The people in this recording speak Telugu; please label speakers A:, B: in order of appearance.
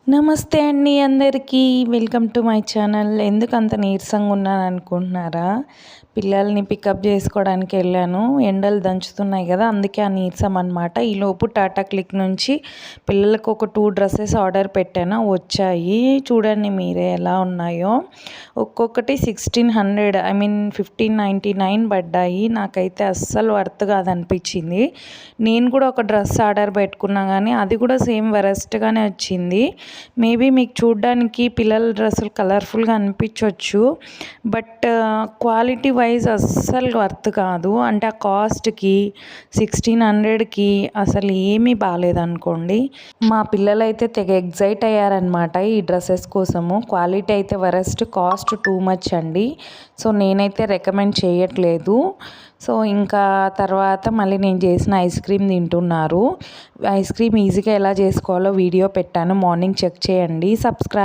A: నమస్తే అండి అందరికీ. Welcome to my channel. ఎందుకు అంత నీరసంగా ఉన్నాను అనుకుంటున్నారా? పిల్లల్ని పికప్ చేసుకోవడానికి వెళ్ళాను. ఎండలు దంచుతున్నాయి కదా, అందుకే ఆ నీరసం అనమాట. ఈలోపు టాటా క్లిక్ నుంచి పిల్లలకు ఒక 2 డ్రెస్సెస్ ఆర్డర్ పెట్టాను, వచ్చాయి. చూడండి మీరే ఎలా ఉన్నాయో. ఒక్కొక్కటి 1600 1599 పడ్డాయి. నాకైతే అస్సలు వర్త్ కాదనిపించింది. నేను కూడా ఒక డ్రెస్ ఆర్డర్ పెట్టుకున్నా కానీ అది కూడా సేమ్ వరస్ట్గానే వచ్చింది. మేబీ మీకు చూడ్డానికి పిల్లల డ్రెస్సులు కలర్ఫుల్గా అనిపించవచ్చు, బట్ క్వాలిటీ వైజ్ అస్సలు వర్త్ కాదు. అంటే ఆ కాస్ట్కి 1600కి అసలు ఏమీ బాగాలేదనుకోండి. మా పిల్లలు అయితే తెగ ఎగ్జైట్ అయ్యారనమాట ఈ డ్రెస్సెస్ కోసము. క్వాలిటీ అయితే వరస్ట్, కాస్ట్ టూ మచ్ అండి. సో నేనైతే రికమెండ్ చేయట్లేదు. సో ఇంకా తర్వాత మళ్ళీ నేను చేసిన ఐస్ క్రీమ్ తింటున్నారు. ఐస్ క్రీమ్ ఈజీగా ఎలా చేసుకోవాలో వీడియో పెట్టాను, మార్నింగ్ చెక్ చేయండి. సబ్స్క్రైబ్